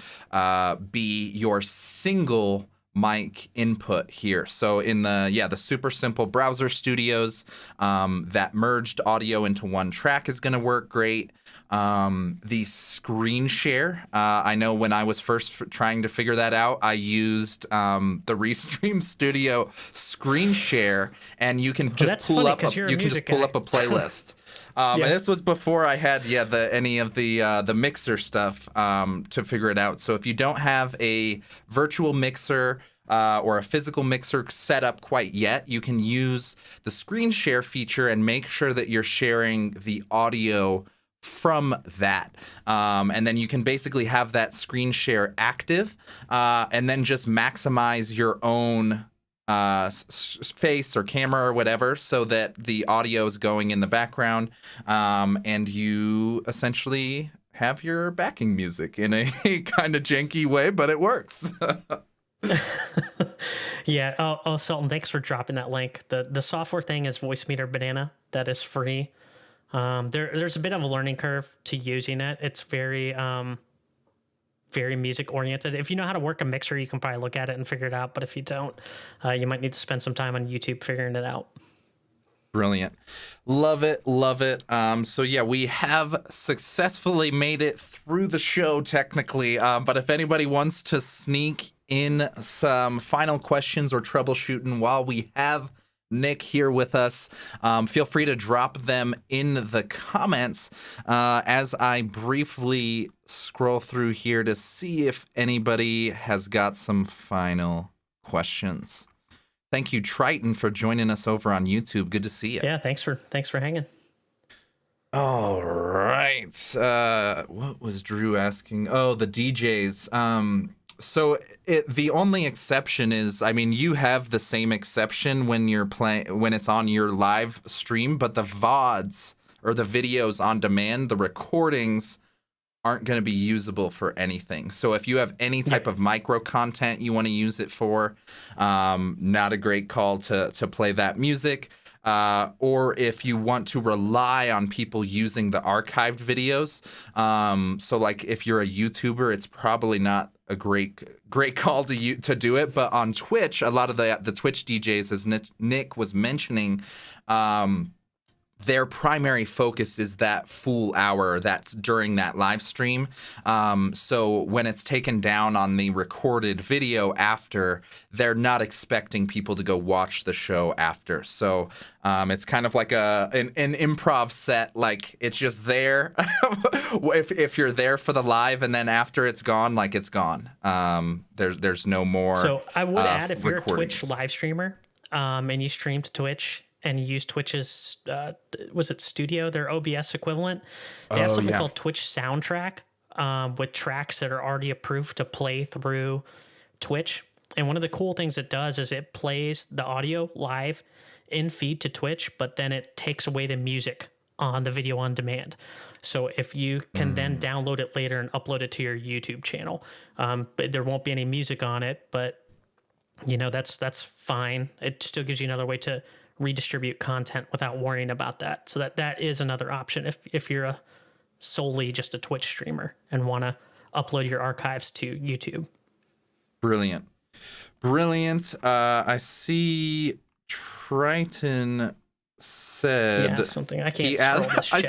be your single mic input here. So in the super simple browser studios, that merged audio into one track is going to work great. The screen share, I know when I was first trying to figure that out, I used the Restream Studio screen share, and you can just pull up a playlist. And this was before I had any of the mixer stuff to figure it out. So if you don't have a virtual mixer or a physical mixer set up quite yet, you can use the screen share feature and make sure that you're sharing the audio from that. And then you can basically have that screen share active and then just maximize your own face or camera or whatever so that the audio is going in the background, and you essentially have your backing music in a kind of janky way, but it works. Yeah. Oh, Sultan, thanks for dropping that link. The software thing is Voicemeeter Banana. That is free. There's a bit of a learning curve to using it. It's very music oriented. If you know how to work a mixer, you can probably look at it and figure it out. But if you don't, you might need to spend some time on YouTube figuring it out. Brilliant. Love it. Love it. So yeah, we have successfully made it through the show technically. But if anybody wants to sneak in some final questions or troubleshooting while we have Nick here with us, feel free to drop them in the comments as I briefly scroll through here to see if anybody has got some final questions. Thank you, Triton, for joining us over on YouTube. Good to see you. Yeah, thanks for hanging. All right. What was Drew asking? Oh, the DJs. So the only exception is, I mean, you have the same exception when you're when it's on your live stream, but the VODs or the videos on demand, the recordings aren't going to be usable for anything. So if you have any type of micro content you want to use it for, not a great call to play that music. Or if you want to rely on people using the archived videos. So like if you're a YouTuber, it's probably not a great call to do it. But on Twitch, a lot of the Twitch DJs, as Nick was mentioning, their primary focus is that full hour that's during that live stream. So when it's taken down on the recorded video after, they're not expecting people to go watch the show after. So it's kind of like an improv set. Like it's just there. if you're there for the live and then after it's gone, like it's gone. There's no more. So I would add, if you're a recordings. Twitch live streamer and you stream to Twitch, and you use Twitch's, was it Studio, their OBS equivalent? They have something called Twitch Soundtrack with tracks that are already approved to play through Twitch. And one of the cool things it does is it plays the audio live in feed to Twitch, but then it takes away the music on the video on demand. So if you can then download it later and upload it to your YouTube channel, but there won't be any music on it, but you know, that's fine. It still gives you another way to redistribute content without worrying about that. So that is another option if you're solely just a Twitch streamer and want to upload your archives to YouTube. Brilliant. I see Triton said something. I can't scroll this chat,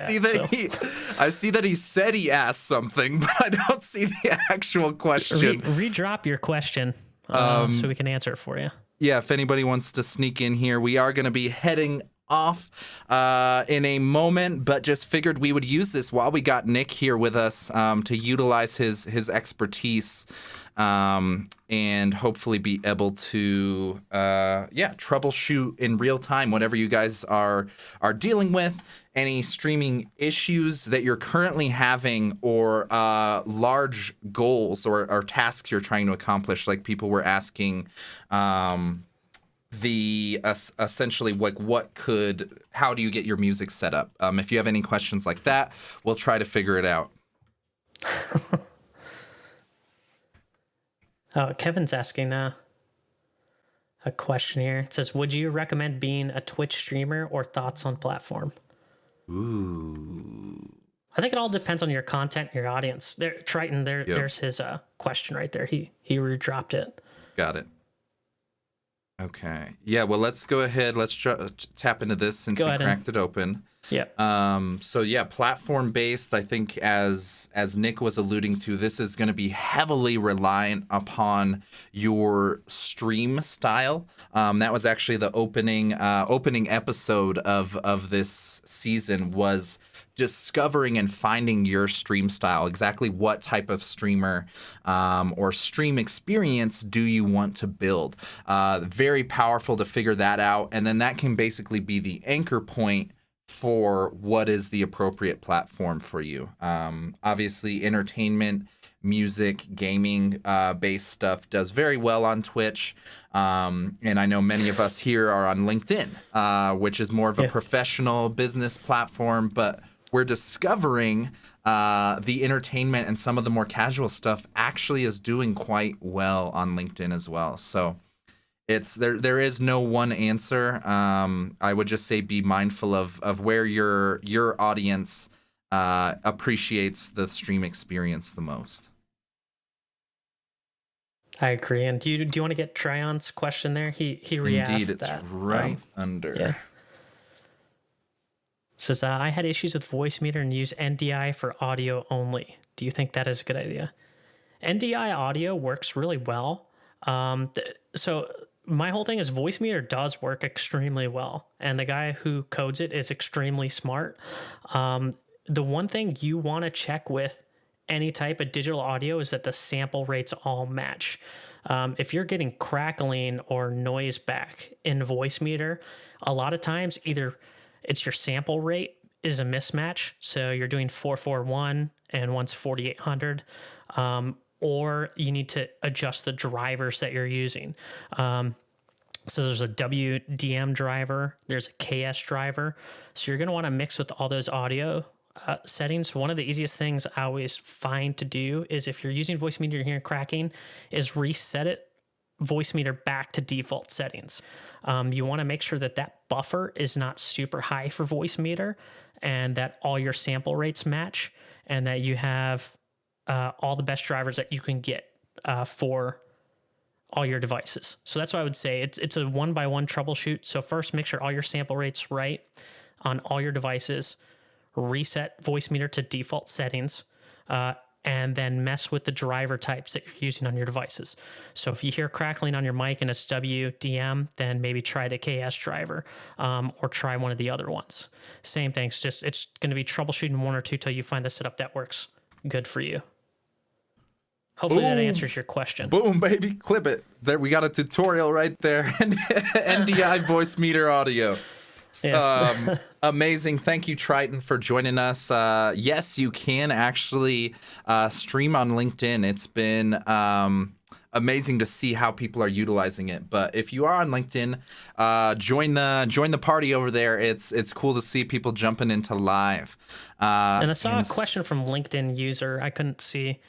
I see that he said he asked something, but I don't see the actual question. Redrop your question so we can answer it for you. yeah, if anybody wants to sneak in here, we are going to be heading off in a moment, but just figured we would use this while we got Nick here with us to utilize his expertise and hopefully be able to troubleshoot in real time whatever you guys are dealing with, any streaming issues that you're currently having, or large goals or tasks you're trying to accomplish, like people were asking essentially like how do you get your music set up? If you have any questions like that, we'll try to figure it out. Kevin's asking a question here. It says, would you recommend being a Twitch streamer, or thoughts on platform? Ooh. I think it all depends on your content, your audience. There, Triton, there's his question right there. He redropped it. Got it. Okay. Yeah, well, let's go ahead. Let's tap into this since we cracked it open. Yeah. So yeah, platform-based, I think as Nick was alluding to, this is going to be heavily reliant upon your stream style. That was actually the opening episode of this season, was discovering and finding your stream style. Exactly what type of streamer or stream experience do you want to build? Very powerful to figure that out, and then that can basically be the anchor point for what is the appropriate platform for you. Obviously, entertainment, music, gaming based stuff does very well on Twitch. And I know many of us here are on LinkedIn, which is more of a professional business platform, but we're discovering the entertainment and some of the more casual stuff actually is doing quite well on LinkedIn as well. So there is no one answer. I would just say be mindful of where your audience appreciates the stream experience the most. I agree. And do you want to get Tryon's question there? He re-asked Indeed, it's that. right under. Yeah. Says, I had issues with Voicemeeter and use NDI for audio only. Do you think that is a good idea? NDI audio works really well. So my whole thing is Voicemeeter does work extremely well, and the guy who codes it is extremely smart. The one thing you want to check with any type of digital audio is that the sample rates all match. If you're getting crackling or noise back in Voicemeeter, a lot of times either it's your sample rate is a mismatch, so you're doing 441 and one's 4800, or you need to adjust the drivers that you're using. So there's a WDM driver, there's a KS driver. So you're going to want to mix with all those audio settings. One of the easiest things I always find to do is, if you're using Voicemeeter, you're hearing cracking, is reset it, Voicemeeter, back to default settings. You want to make sure that that buffer is not super high for Voicemeeter, and that all your sample rates match, and that you have all the best drivers that you can get for all your devices. So that's what I would say. It's a one-by-one troubleshoot. So first, make sure all your sample rates right on all your devices. Reset Voicemeeter to default settings, and then mess with the driver types that you're using on your devices. So if you hear crackling on your mic and it's WDM, then maybe try the KS driver, or try one of the other ones. Same thing. It's going to be troubleshooting one or two till you find the setup that works good for you. Hopefully that answers your question. Boom, baby. Clip it. There, we got a tutorial right there. NDI Voicemeeter audio. Yeah. Amazing. Thank you, Triton, for joining us. Yes, you can actually stream on LinkedIn. It's been amazing to see how people are utilizing it. But if you are on LinkedIn, join the party over there. It's cool to see people jumping into live. And I saw a question from LinkedIn user. I couldn't see.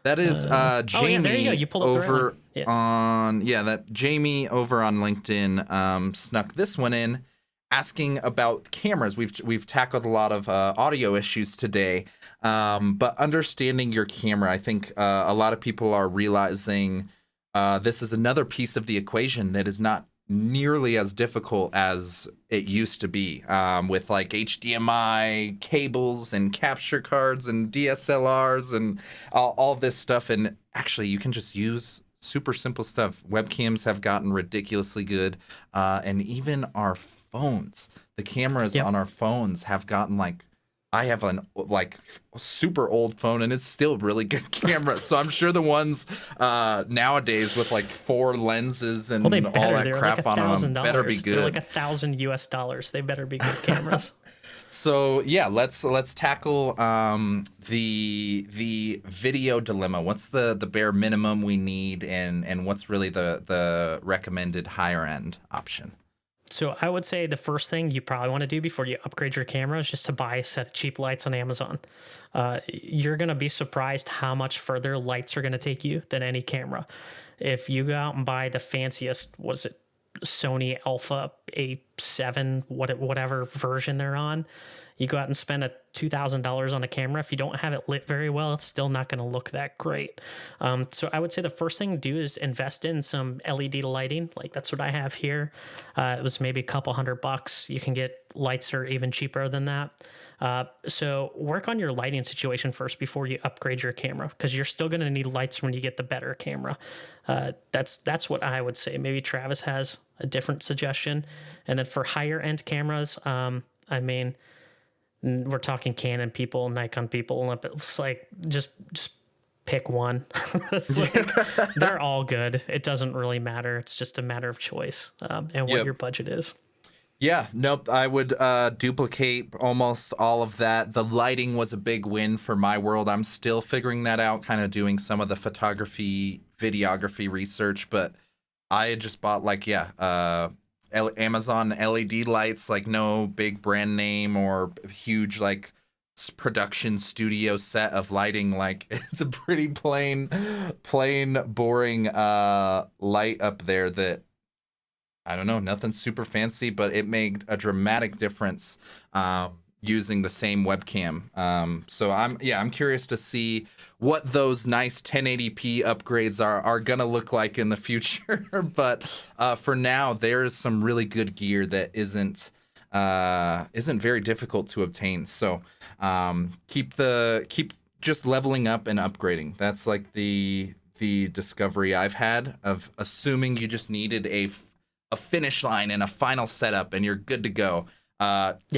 That is Jamie. Oh, yeah, there you go. You pulled up over the right on that Jamie over on LinkedIn snuck this one in, asking about cameras. We've tackled a lot of audio issues today, but understanding your camera, I think a lot of people are realizing this is another piece of the equation that is not nearly as difficult as it used to be, with like HDMI cables and capture cards and DSLRs and all this stuff. And actually, you can just use super simple stuff. Webcams have gotten ridiculously good, and even our phones, the cameras Yep. on our phones have gotten like, I have an like super old phone and it's still really good camera. So I'm sure the ones nowadays with like 4 lenses and Well, they all better. that They're crap like on them $1,000. better be They're like good. $1,000 US. They better be good cameras. So yeah, let's tackle the video dilemma. What's the bare minimum we need, and what's really the recommended higher end option? So I would say the first thing you probably want to do before you upgrade your camera is just to buy a set of cheap lights on Amazon. You're going to be surprised how much further lights are going to take you than any camera. If you go out and buy the fanciest, was it Sony Alpha A7, whatever version they're on, you go out and spend $2,000 on a camera. If you don't have it lit very well, it's still not going to look that great. So I would say the first thing to do is invest in some LED lighting. Like that's what I have here. It was maybe a couple $100. You can get lights that are even cheaper than that. So work on your lighting situation first before you upgrade your camera, because you're still going to need lights when you get the better camera. That's what I would say. Maybe Travis has a different suggestion. And then for higher end cameras, I mean, we're talking Canon people, Nikon people. It's like just pick one. It's like, they're all good. It doesn't really matter. It's just a matter of choice and what your budget is. Yeah, nope. I would duplicate almost all of that. The lighting was a big win for my world. I'm still figuring that out, kind of doing some of the photography, videography research, but I had just bought like, Amazon LED lights, like no big brand name or huge like production studio set of lighting. Like it's a pretty plain, boring light up there that, I don't know, nothing super fancy, but it made a dramatic difference using the same webcam. So I'm curious to see what those nice 1080p upgrades are gonna look like in the future. But for now, there is some really good gear that isn't very difficult to obtain. So keep just leveling up and upgrading. That's like the discovery I've had of assuming you just needed a finish line and a final setup and you're good to go.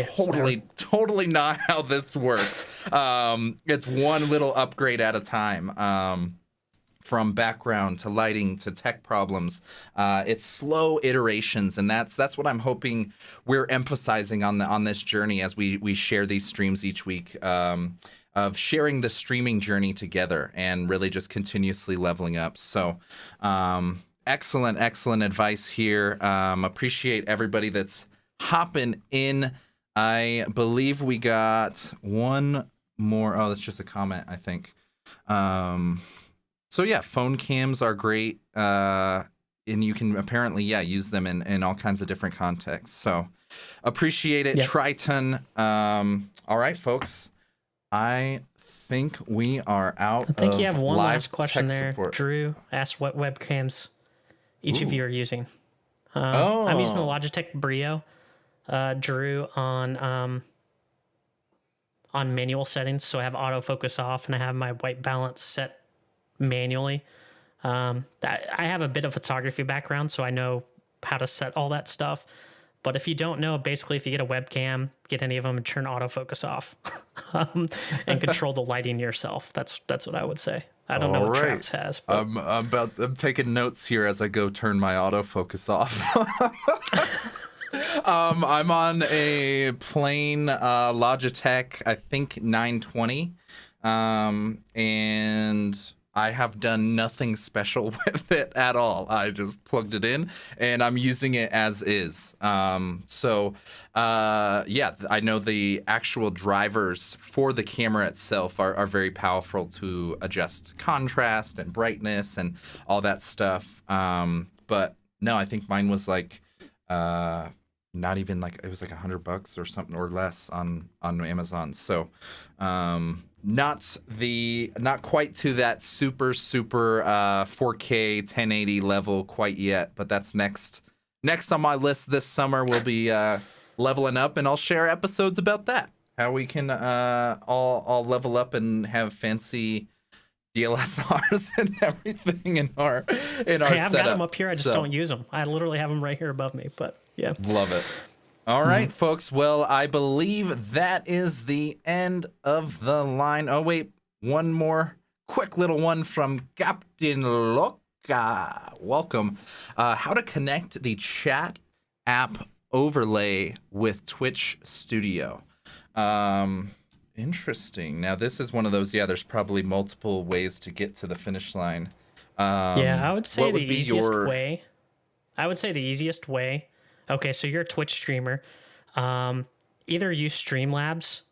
Totally not how this works. It's one little upgrade at a time. From background to lighting to tech problems. It's slow iterations, and that's what I'm hoping we're emphasizing on this journey as we share these streams each week, of sharing the streaming journey together and really just continuously leveling up. So excellent advice here. Appreciate everybody that's hopping in. I believe we got one more. Oh, that's just a comment, I think. So yeah, phone cams are great, and you can apparently use them in all kinds of different contexts. So appreciate it, Triton. All right, folks, I think we are out. I think you have one live last question there. support. Drew asked what webcams each of you are using. I'm using the Logitech Brio. Drew on manual settings, so I have autofocus off and I have my white balance set manually. I have a bit of photography background, so I know how to set all that stuff. But if you don't know, basically, if you get a webcam, get any of them and turn autofocus off, and control the lighting yourself. That's what I would say. I don't know what Travis has. But I'm taking notes here as I go turn my autofocus off. I'm on a plain Logitech, I think 920, and I have done nothing special with it at all. I just plugged it in, and I'm using it as is. I know the actual drivers for the camera itself are very powerful to adjust contrast and brightness and all that stuff. But no, I think mine was like not even like, it was like $100 or something or less on Amazon. So not quite to that super 4K 1080 level quite yet, but that's next on my list this summer. We'll be leveling up, and I'll share episodes about that, how we can all level up and have fancy DLSRs and everything in our Hey, I've got setup. them up here. I just don't use them. I literally have them right here above me. But yeah, Love it. All right, folks. Well, I believe that is the end of the line. Oh, wait. One more quick little one from Captain Loca. Welcome. How to connect the chat app overlay with Twitch Studio. Interesting. Now, this is one of those, there's probably multiple ways to get to the finish line. I would say the easiest way. I would say the easiest way. Okay, so you're a Twitch streamer. Either use Streamlabs,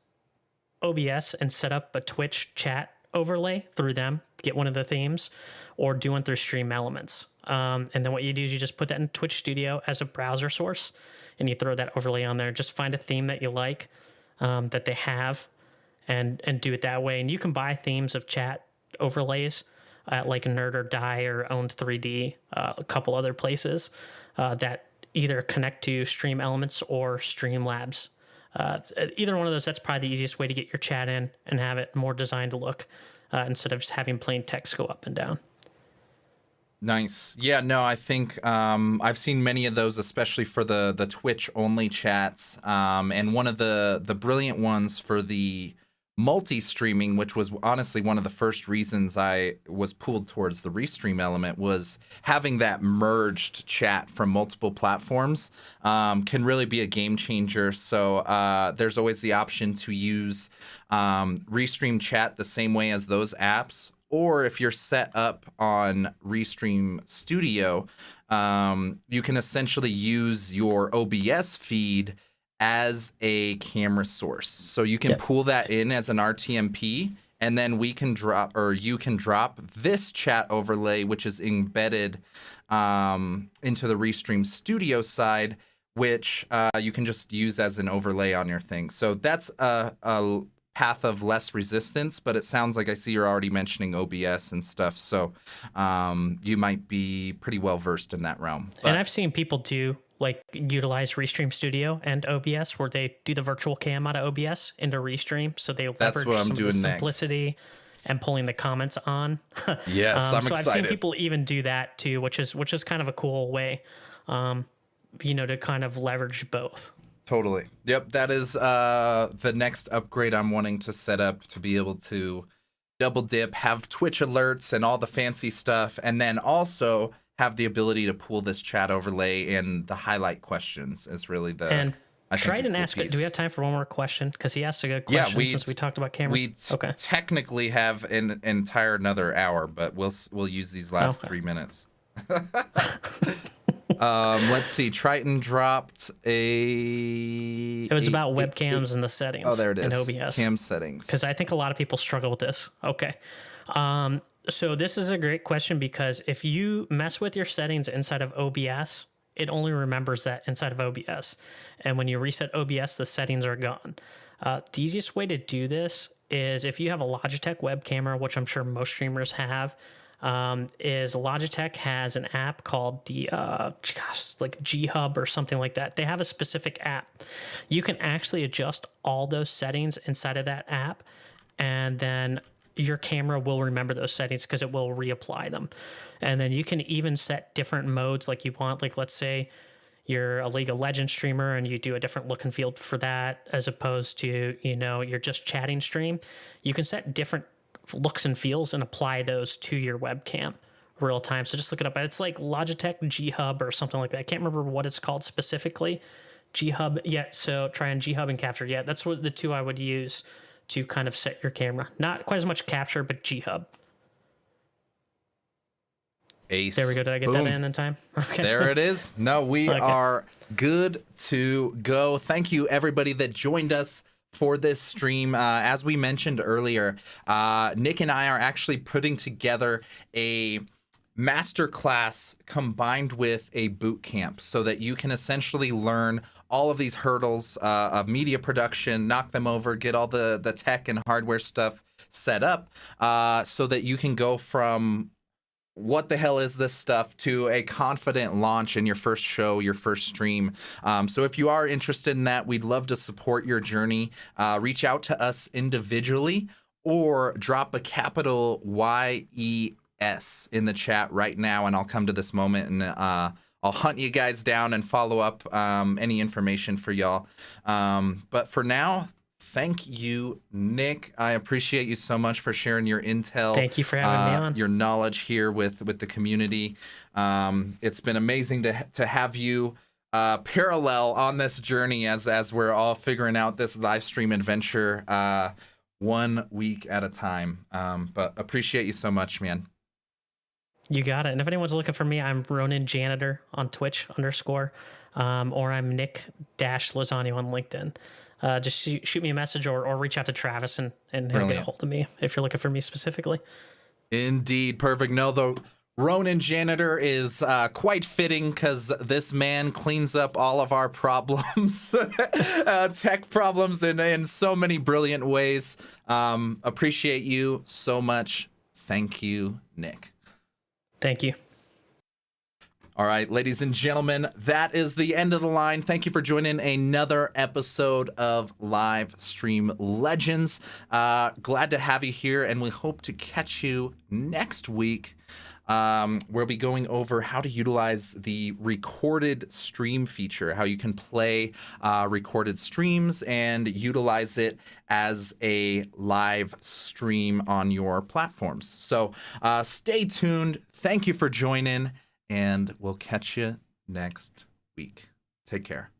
OBS, and set up a Twitch chat overlay through them, get one of the themes, or do one through Stream Elements. And then what you do is you just put that in Twitch Studio as a browser source, and you throw that overlay on there. Just find a theme that you like, that they have, and do it that way. And you can buy themes of chat overlays at like Nerd or Die or Owned 3D, a couple other places that either connect to Stream Elements or Streamlabs. Either one of those, that's probably the easiest way to get your chat in and have it more designed to look instead of just having plain text go up and down. Nice. Yeah, no, I think I've seen many of those, especially for the Twitch only chats. And one of the brilliant ones for the multi-streaming, which was honestly one of the first reasons I was pulled towards the Restream element, was having that merged chat from multiple platforms can really be a game changer. So there's always the option to use Restream chat the same way as those apps. Or if you're set up on Restream Studio, you can essentially use your OBS feed as a camera source. So you can pull that in as an RTMP, and then we can drop, or you can drop this chat overlay, which is embedded into the Restream Studio side, which you can just use as an overlay on your thing. So that's a path of less resistance, but it sounds like I see you're already mentioning OBS and stuff. So you might be pretty well versed in that realm. But, and I've seen people utilize Restream Studio and OBS where they do the virtual cam out of OBS into Restream. So they leverage some of the simplicity and pulling the comments on. Yes, I'm excited. I've seen people even do that too, which is kind of a cool way, to kind of leverage both. Totally. Yep, that is the next upgrade I'm wanting to set up, to be able to double dip, have Twitch alerts and all the fancy stuff, and then also have the ability to pull this chat overlay and the highlight questions is really the... And try to ask it. Do we have time for one more question? Because he asked a good question since we talked about cameras. We technically have an entire another hour, but we'll use these last 3 minutes. Let's see. Triton dropped It was about webcams and the settings. Oh, there it is. In OBS. Cam settings. Because I think a lot of people struggle with this. Okay. So this is a great question, because if you mess with your settings inside of OBS, it only remembers that inside of OBS. And when you reset OBS, the settings are gone. The easiest way to do this is if you have a Logitech web camera, which I'm sure most streamers have, is Logitech has an app called the G Hub or something like that. They have a specific app. You can actually adjust all those settings inside of that app, and then your camera will remember those settings because it will reapply them. And then you can even set different modes like you want. Like, let's say you're a League of Legends streamer and you do a different look and feel for that, as opposed to, you're just chatting stream. You can set different looks and feels and apply those to your webcam real time. So just look it up. It's like Logitech G Hub or something like that. I can't remember what it's called specifically. G Hub. Yeah. So try and G Hub and Capture. Yeah. That's what the two I would use to kind of set your camera. Not quite as much Capture, but G Hub. Ace. There we go. Did I get that in time? Okay. There it is. No, we are good to go. Thank you, everybody that joined us for this stream. As we mentioned earlier, Nick and I are actually putting together a masterclass combined with a boot camp so that you can essentially learn all of these hurdles of media production, knock them over, get all the tech and hardware stuff set up so that you can go from what the hell is this stuff to a confident launch in your first show, your first stream. So if you are interested in that, we'd love to support your journey. Reach out to us individually or drop a capital YES in the chat right now, and I'll come to this moment and I'll hunt you guys down and follow up any information for y'all. But for now, thank you, Nick. I appreciate you so much for sharing your intel. Thank you for having me on. Your knowledge here with the community. It's been amazing to have you parallel on this journey as we're all figuring out this live stream adventure 1 week at a time. But appreciate you so much, man. You got it. And if anyone's looking for me, I'm Ronin Janitor on Twitch _, or I'm Nick-Lozano on LinkedIn. Just shoot me a message or reach out to Travis and he'll get a hold of me if you're looking for me specifically. Indeed. Perfect. No, the Ronin Janitor is quite fitting because this man cleans up all of our problems, tech problems in so many brilliant ways. Appreciate you so much. Thank you, Nick. Thank you. All right, ladies and gentlemen, that is the end of the line. Thank you for joining another episode of Livestream Legends. Glad to have you here, and we hope to catch you next week. We'll be going over how to utilize the recorded stream feature, how you can play recorded streams and utilize it as a live stream on your platforms. So stay tuned. Thank you for joining, and we'll catch you next week. Take care.